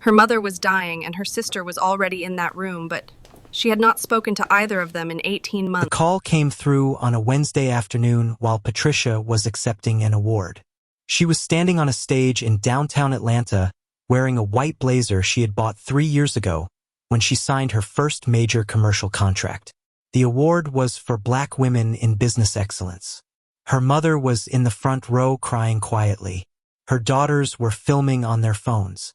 Her mother was dying and her sister was already in that room, but she had not spoken to either of them in 18 The months. call came through on a Wednesday afternoon while Patricia was accepting an award. She was standing on a stage in downtown Atlanta wearing a white blazer she had bought 3 years ago when she signed her first major commercial contract. The award was for Black women in business excellence. Her mother was in the front row crying quietly. Her daughters were filming on their phones.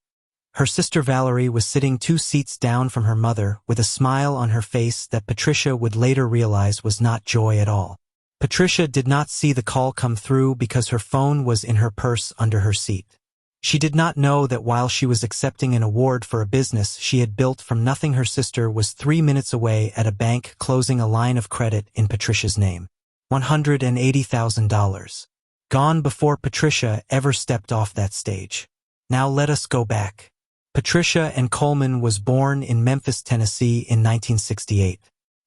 Her sister Valerie was sitting 2 seats down from her mother with a smile on her face that Patricia would later realize was not joy at all. Patricia did not see the call come through because her phone was in her purse under her seat. She did not know that while she was accepting an award for a business she had built from nothing, her sister was 3 minutes away at a bank closing a line of credit in Patricia's name. $180,000. Gone before Patricia ever stepped off that stage. Now let us go back. Patricia Ann Coleman was born in Memphis, Tennessee in 1968,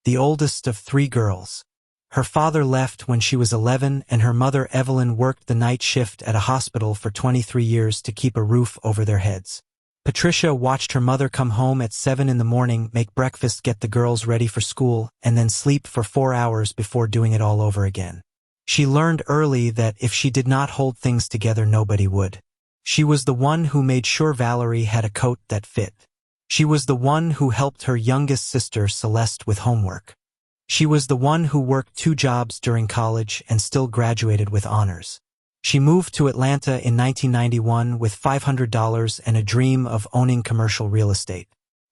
the oldest of 3 girls. Her father left when she was 11 and her mother Evelyn worked the night shift at a hospital for 23 years to keep a roof over their heads. Patricia watched her mother come home at 7 in the morning, make breakfast, get the girls ready for school, and then sleep for 4 hours before doing it all over again. She learned early that if she did not hold things together, nobody would. She was the one who made sure Valerie had a coat that fit. She was the one who helped her youngest sister Celeste with homework. She was the one who worked 2 jobs during college and still graduated with honors. She moved to Atlanta in 1991 with $500 and a dream of owning commercial real estate.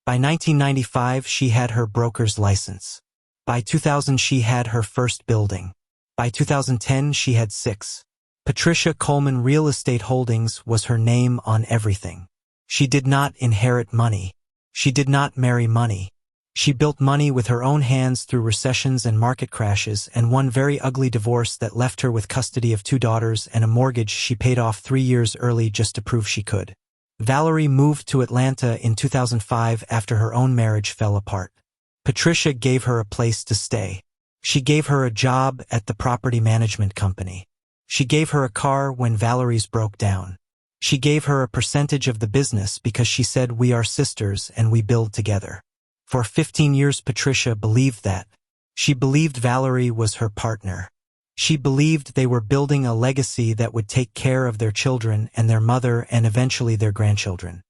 By 1995, she had her broker's license. By 2000, she had her first building. By 2010, she had 6. Patricia Coleman Real Estate Holdings was her name on everything. She did not inherit money. She did not marry money. She built money with her own hands through recessions and market crashes and one very ugly divorce that left her with custody of 2 daughters and a mortgage she paid off 3 years early just to prove she could. Valerie moved to Atlanta in 2005 after her own marriage fell apart. Patricia gave her a place to stay. She gave her a job at the property management company. She gave her a car when Valerie's broke down. She gave her a percentage of the business because she said, "We are sisters and we build together." For 15 years Patricia believed that. She believed Valerie was her partner. She believed they were building a legacy that would take care of their children and their mother and eventually their grandchildren.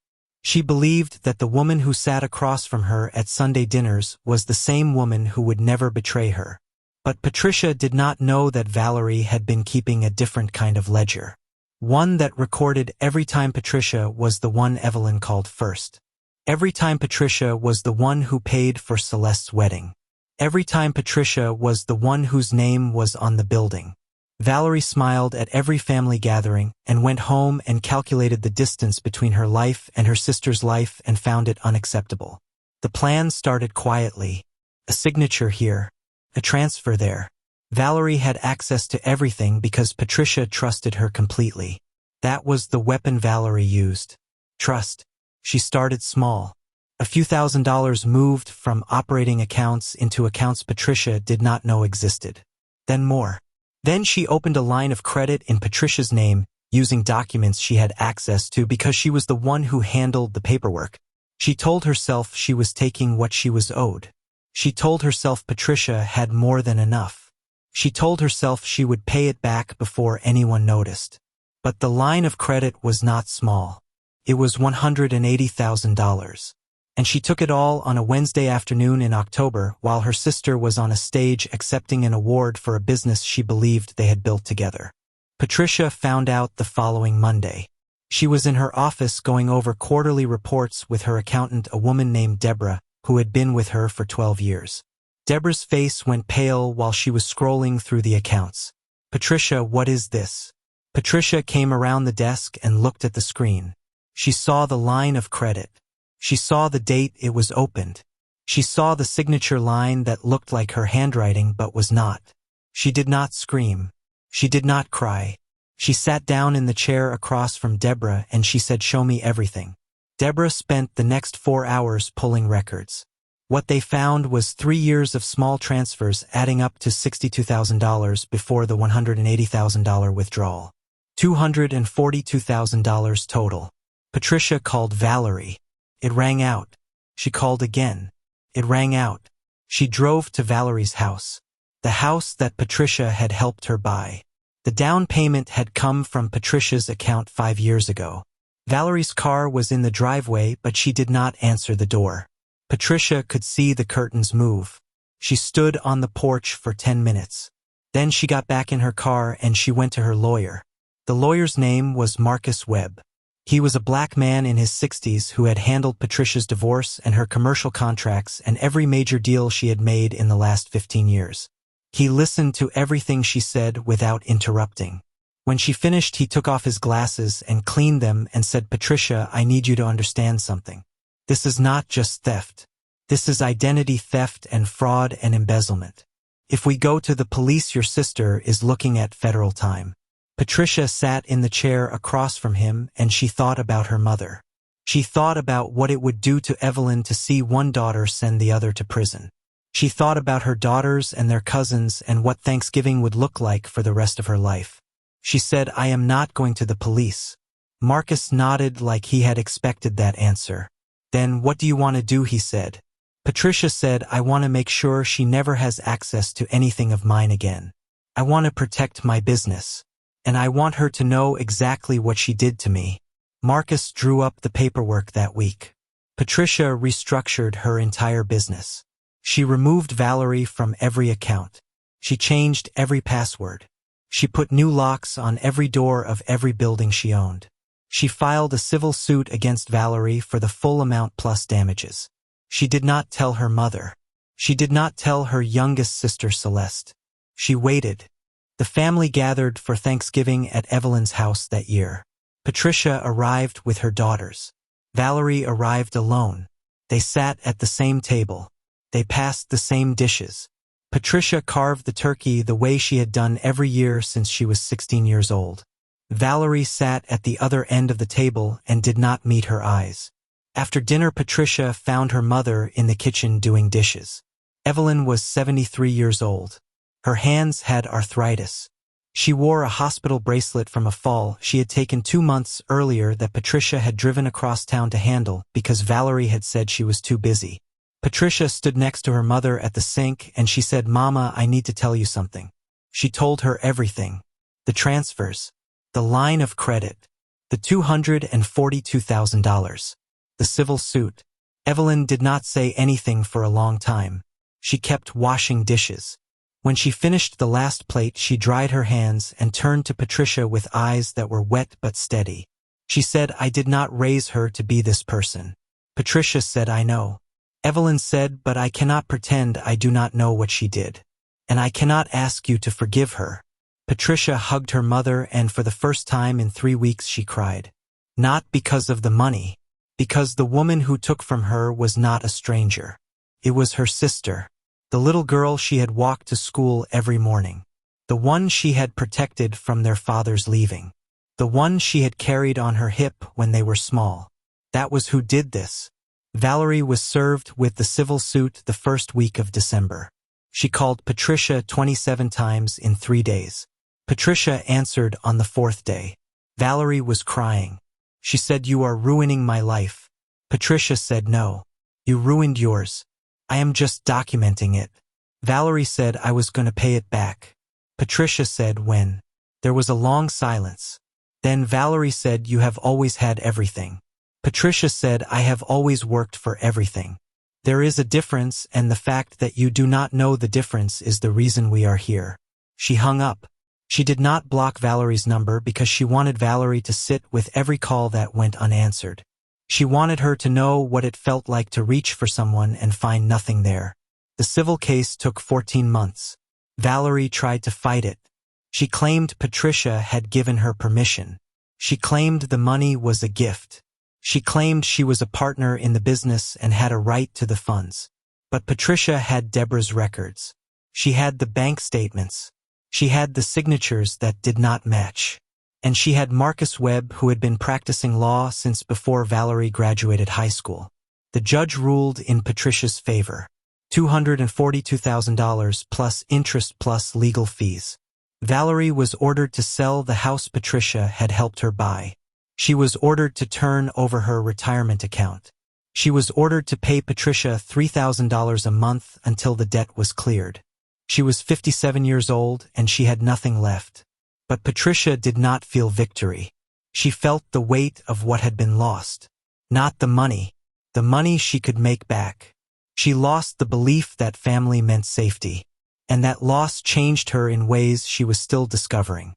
She believed that the woman who sat across from her at Sunday dinners was the same woman who would never betray her. But Patricia did not know that Valerie had been keeping a different kind of ledger. One that recorded every time Patricia was the one Evelyn called first. Every time Patricia was the one who paid for Celeste's wedding. Every time Patricia was the one whose name was on the building. Valerie smiled at every family gathering and went home and calculated the distance between her life and her sister's life and found it unacceptable. The plan started quietly. A signature here. A transfer there. Valerie had access to everything because Patricia trusted her completely. That was the weapon Valerie used. Trust. She started small. A few $1,000s moved from operating accounts into accounts Patricia did not know existed. Then more. Then she opened a line of credit in Patricia's name using documents she had access to because she was the one who handled the paperwork. She told herself she was taking what she was owed. She told herself Patricia had more than enough. She told herself she would pay it back before anyone noticed. But the line of credit was not small. It was $180,000. And she took it all on a Wednesday afternoon in October while her sister was on a stage accepting an award for a business she believed they had built together. Patricia found out the following Monday. She was in her office going over quarterly reports with her accountant, a woman named Deborah, who had been with her for 12 years. Deborah's face went pale while she was scrolling through the accounts. "Patricia, what is this?" Patricia came around the desk and looked at the screen. She saw the line of credit. She saw the date it was opened. She saw the signature line that looked like her handwriting but was not. She did not scream. She did not cry. She sat down in the chair across from Deborah and she said, "Show me everything." Deborah spent the next 4 hours pulling records. What they found was 3 years of small transfers adding up to $62,000 before the $180,000 withdrawal. $242,000 total. Patricia called Valerie. It rang out. She called again. It rang out. She drove to Valerie's house. The house that Patricia had helped her buy. The down payment had come from Patricia's account 5 years ago. Valerie's car was in the driveway, but she did not answer the door. Patricia could see the curtains move. She stood on the porch for 10 minutes. Then she got back in her car and she went to her lawyer. The lawyer's name was Marcus Webb. He was a black man in his 60s who had handled Patricia's divorce and her commercial contracts and every major deal she had made in the last 15 years. He listened to everything she said without interrupting. When she finished, he took off his glasses and cleaned them and said, "Patricia, I need you to understand something. This is not just theft. This is identity theft and fraud and embezzlement. If we go to the police, your sister is looking at federal time." Patricia sat in the chair across from him and she thought about her mother. She thought about what it would do to Evelyn to see one daughter send the other to prison. She thought about her daughters and their cousins and what Thanksgiving would look like for the rest of her life. She said, "I am not going to the police." Marcus nodded like he had expected that answer. "Then what do you want to do?" he said. Patricia said, "I want to make sure she never has access to anything of mine again. I want to protect my business. And I want her to know exactly what she did to me." Marcus drew up the paperwork that week. Patricia restructured her entire business. She removed Valerie from every account. She changed every password. She put new locks on every door of every building she owned. She filed a civil suit against Valerie for the full amount plus damages. She did not tell her mother. She did not tell her youngest sister Celeste. She waited. The family gathered for Thanksgiving at Evelyn's house that year. Patricia arrived with her daughters. Valerie arrived alone. They sat at the same table. They passed the same dishes. Patricia carved the turkey the way she had done every year since she was 16 years old. Valerie sat at the other end of the table and did not meet her eyes. After dinner, Patricia found her mother in the kitchen doing dishes. Evelyn was 73 years old. Her hands had arthritis. She wore a hospital bracelet from a fall she had taken 2 months earlier that Patricia had driven across town to handle because Valerie had said she was too busy. Patricia stood next to her mother at the sink and she said, "Mama, I need to tell you something." She told her everything. The transfers. The line of credit. The $242,000. The civil suit. Evelyn did not say anything for a long time. She kept washing dishes. When she finished the last plate, she dried her hands and turned to Patricia with eyes that were wet but steady. She said, "I did not raise her to be this person." Patricia said, "I know." Evelyn said, "But I cannot pretend I do not know what she did. And I cannot ask you to forgive her." Patricia hugged her mother and for the first time in 3 weeks she cried. Not because of the money. Because the woman who took from her was not a stranger. It was her sister. The little girl she had walked to school every morning. The one she had protected from their father's leaving. The one she had carried on her hip when they were small. That was who did this. Valerie was served with the civil suit the first week of December. She called Patricia 27 times in 3 days. Patricia answered on the 4th day. Valerie was crying. She said, "You are ruining my life." Patricia said, "No. You ruined yours. I am just documenting it." Valerie said, "I was going to pay it back." Patricia said, "When?" There was a long silence. Then Valerie said, "You have always had everything." Patricia said, "I have always worked for everything. There is a difference, and the fact that you do not know the difference is the reason we are here." She hung up. She did not block Valerie's number because she wanted Valerie to sit with every call that went unanswered. She wanted her to know what it felt like to reach for someone and find nothing there. The civil case took 14 months. Valerie tried to fight it. She claimed Patricia had given her permission. She claimed the money was a gift. She claimed she was a partner in the business and had a right to the funds. But Patricia had Deborah's records. She had the bank statements. She had the signatures that did not match. And she had Marcus Webb, who had been practicing law since before Valerie graduated high school. The judge ruled in Patricia's favor. $242,000 plus interest plus legal fees. Valerie was ordered to sell the house Patricia had helped her buy. She was ordered to turn over her retirement account. She was ordered to pay Patricia $3,000 a month until the debt was cleared. She was 57 years old and she had nothing left. But Patricia did not feel victory. She felt the weight of what had been lost. Not the money she could make back. She lost the belief that family meant safety. And that loss changed her in ways she was still discovering.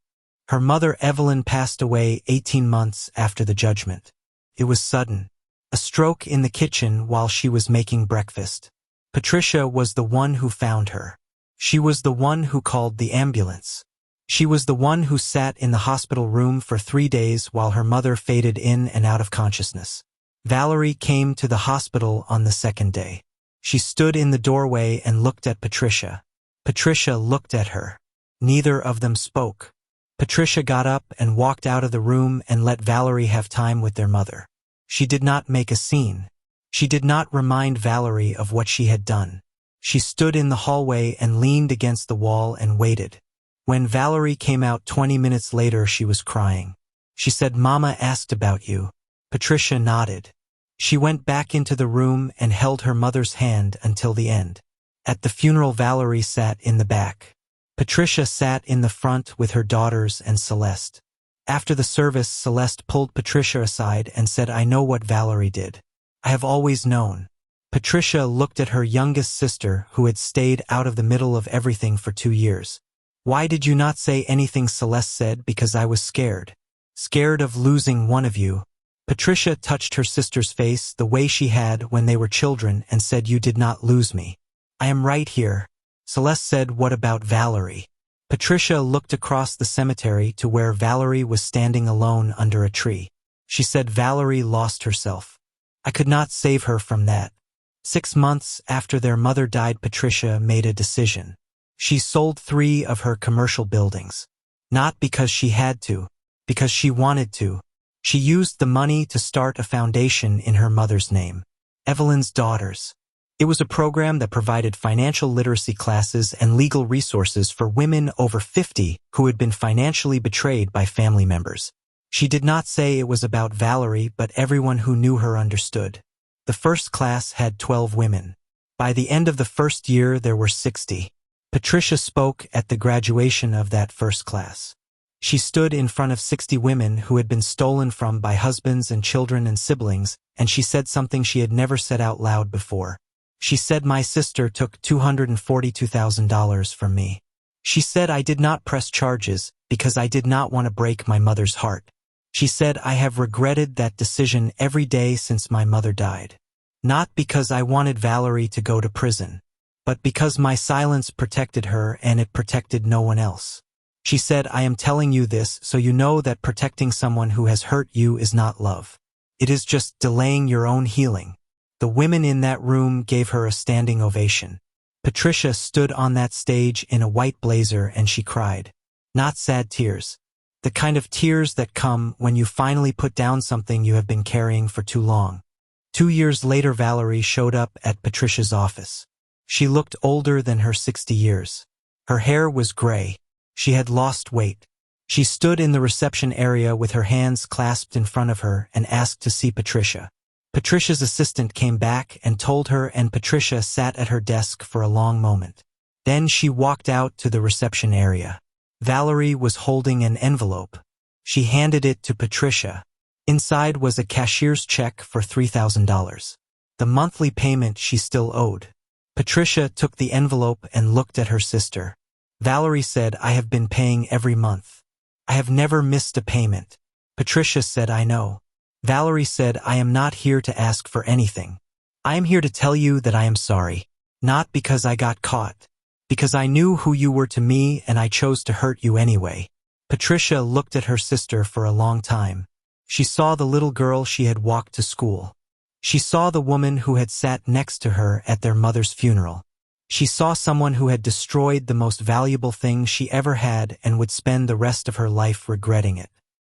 Her mother Evelyn passed away 18 months after the judgment. It was sudden. A stroke in the kitchen while she was making breakfast. Patricia was the one who found her. She was the one who called the ambulance. She was the one who sat in the hospital room for 3 days while her mother faded in and out of consciousness. Valerie came to the hospital on the second day. She stood in the doorway and looked at Patricia. Patricia looked at her. Neither of them spoke. Patricia got up and walked out of the room and let Valerie have time with their mother. She did not make a scene. She did not remind Valerie of what she had done. She stood in the hallway and leaned against the wall and waited. When Valerie came out 20 minutes later, she was crying. She said, "Mama asked about you." Patricia nodded. She went back into the room and held her mother's hand until the end. At the funeral, Valerie sat in the back. Patricia sat in the front with her daughters and Celeste. After the service, Celeste pulled Patricia aside and said, "I know what Valerie did. I have always known." Patricia looked at her youngest sister, who had stayed out of the middle of everything for 2 years. "Why did you not say anything?" Celeste said. "Because I was scared. Scared of losing one of you." Patricia touched her sister's face the way she had when they were children and said, "You did not lose me. I am right here." Celeste said, "What about Valerie?" Patricia looked across the cemetery to where Valerie was standing alone under a tree. She said, "Valerie lost herself. I could not save her from that." 6 months after their mother died, Patricia made a decision. She sold 3 of her commercial buildings. Not because she had to, because she wanted to. She used the money to start a foundation in her mother's name, Evelyn's Daughters. It was a program that provided financial literacy classes and legal resources for women over 50 who had been financially betrayed by family members. She did not say it was about Valerie, but everyone who knew her understood. The first class had 12 women. By the end of the first year, there were 60. Patricia spoke at the graduation of that first class. She stood in front of 60 women who had been stolen from by husbands and children and siblings, and she said something she had never said out loud before. She said, "My sister took $242,000 from me." She said, "I did not press charges because I did not want to break my mother's heart." She said, "I have regretted that decision every day since my mother died. Not because I wanted Valerie to go to prison, but because my silence protected her and it protected no one else." She said, "I am telling you this so you know that protecting someone who has hurt you is not love. It is just delaying your own healing." The women in that room gave her a standing ovation. Patricia stood on that stage in a white blazer and she cried. Not sad tears. The kind of tears that come when you finally put down something you have been carrying for too long. 2 years later, Valerie showed up at Patricia's office. She looked older than her 60 years. Her hair was gray. She had lost weight. She stood in the reception area with her hands clasped in front of her and asked to see Patricia. Patricia's assistant came back and told her, and Patricia sat at her desk for a long moment. Then she walked out to the reception area. Valerie was holding an envelope. She handed it to Patricia. Inside was a cashier's check for $3,000. The monthly payment she still owed. Patricia took the envelope and looked at her sister. Valerie said, "I have been paying every month. I have never missed a payment." Patricia said, "I know." Valerie said, "I am not here to ask for anything. I am here to tell you that I am sorry. Not because I got caught. Because I knew who you were to me and I chose to hurt you anyway." Patricia looked at her sister for a long time. She saw the little girl she had walked to school. She saw the woman who had sat next to her at their mother's funeral. She saw someone who had destroyed the most valuable thing she ever had and would spend the rest of her life regretting it.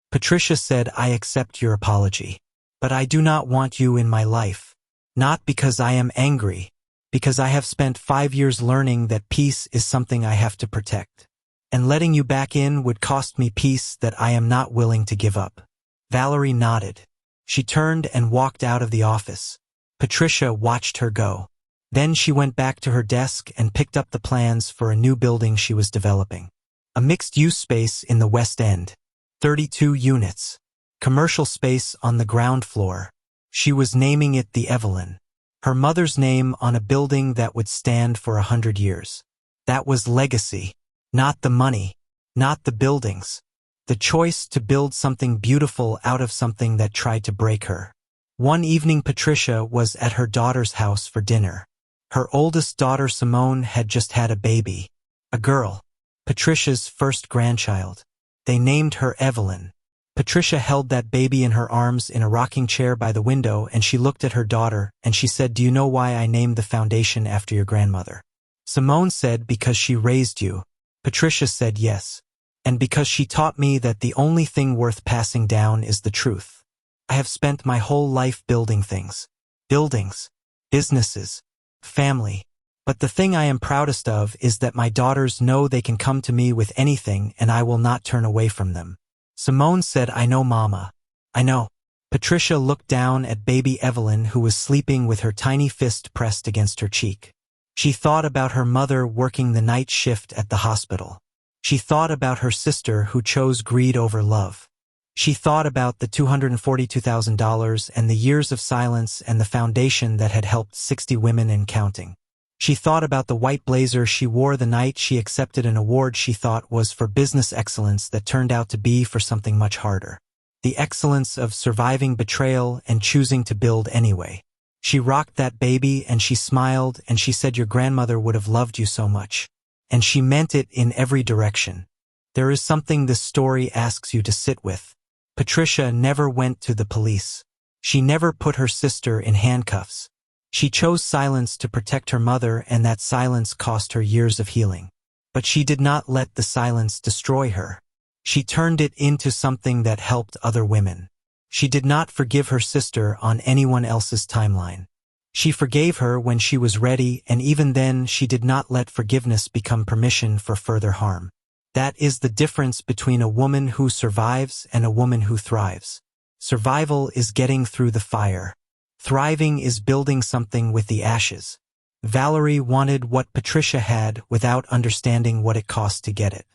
Patricia said, "I accept your apology. But I do not want you in my life. Not because I am angry. Because I have spent 5 years learning that peace is something I have to protect. And letting you back in would cost me peace that I am not willing to give up." Valerie nodded. She turned and walked out of the office. Patricia watched her go. Then she went back to her desk and picked up the plans for a new building she was developing. A mixed-use space in the West End. 32 units. Commercial space on the ground floor. She was naming it the Evelyn. Her mother's name on a building that would stand for 100 years. That was legacy. Not the money. Not the buildings. The choice to build something beautiful out of something that tried to break her. One evening Patricia was at her daughter's house for dinner. Her oldest daughter Simone had just had a baby. A girl. Patricia's first grandchild. They named her Evelyn. Patricia held that baby in her arms in a rocking chair by the window, and she looked at her daughter and she said, "Do you know why I named the foundation after your grandmother?" Simone said, "Because she raised you." Patricia said, "Yes. And because she taught me that the only thing worth passing down is the truth. I have spent my whole life building things. Buildings. Businesses. Family. But the thing I am proudest of is that my daughters know they can come to me with anything and I will not turn away from them." Simone said, "I know, Mama. I know." Patricia looked down at baby Evelyn, who was sleeping with her tiny fist pressed against her cheek. She thought about her mother working the night shift at the hospital. She thought about her sister who chose greed over love. She thought about the $242,000 and the years of silence and the foundation that had helped 60 women and counting. She thought about the white blazer she wore the night she accepted an award she thought was for business excellence that turned out to be for something much harder. The excellence of surviving betrayal and choosing to build anyway. She rocked that baby and she smiled and she said, "Your grandmother would have loved you so much." And she meant it in every direction. There is something this story asks you to sit with. Patricia never went to the police. She never put her sister in handcuffs. She chose silence to protect her mother, and that silence cost her years of healing. But she did not let the silence destroy her. She turned it into something that helped other women. She did not forgive her sister on anyone else's timeline. She forgave her when she was ready, and even then she did not let forgiveness become permission for further harm. That is the difference between a woman who survives and a woman who thrives. Survival is getting through the fire. Thriving is building something with the ashes. Valerie wanted what Patricia had without understanding what it cost to get it.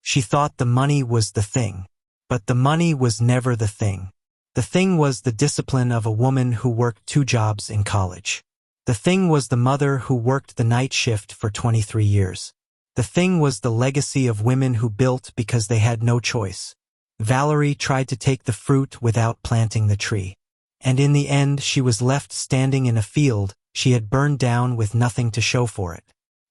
She thought the money was the thing. But the money was never the thing. The thing was the discipline of a woman who worked 2 jobs in college. The thing was the mother who worked the night shift for 23 years. The thing was the legacy of women who built because they had no choice. Valerie tried to take the fruit without planting the tree. And in the end she was left standing in a field she had burned down with nothing to show for it.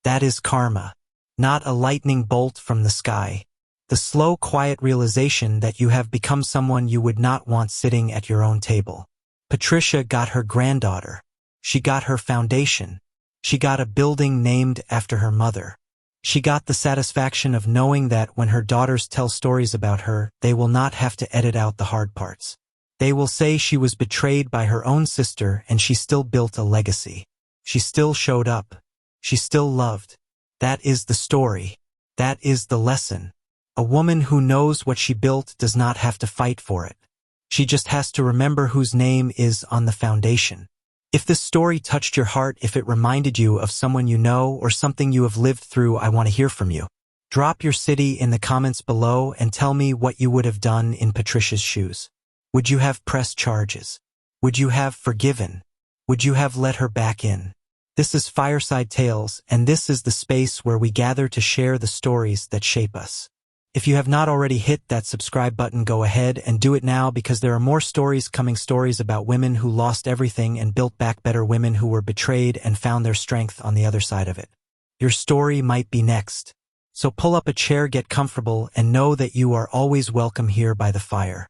That is karma. Not a lightning bolt from the sky. The slow, quiet realization that you have become someone you would not want sitting at your own table. Patricia got her granddaughter. She got her foundation. She got a building named after her mother. She got the satisfaction of knowing that when her daughters tell stories about her, they will not have to edit out the hard parts. They will say she was betrayed by her own sister and she still built a legacy. She still showed up. She still loved. That is the story. That is the lesson. A woman who knows what she built does not have to fight for it. She just has to remember whose name is on the foundation. If this story touched your heart, if it reminded you of someone you know or something you have lived through, I want to hear from you. Drop your city in the comments below and tell me what you would have done in Patricia's shoes. Would you have pressed charges? Would you have forgiven? Would you have let her back in? This is Fireside Tales, and this is the space where we gather to share the stories that shape us. If you have not already hit that subscribe button, go ahead and do it now, because there are more stories coming, stories about women who lost everything and built back better, women who were betrayed and found their strength on the other side of it. Your story might be next. So pull up a chair, get comfortable, and know that you are always welcome here by the fire.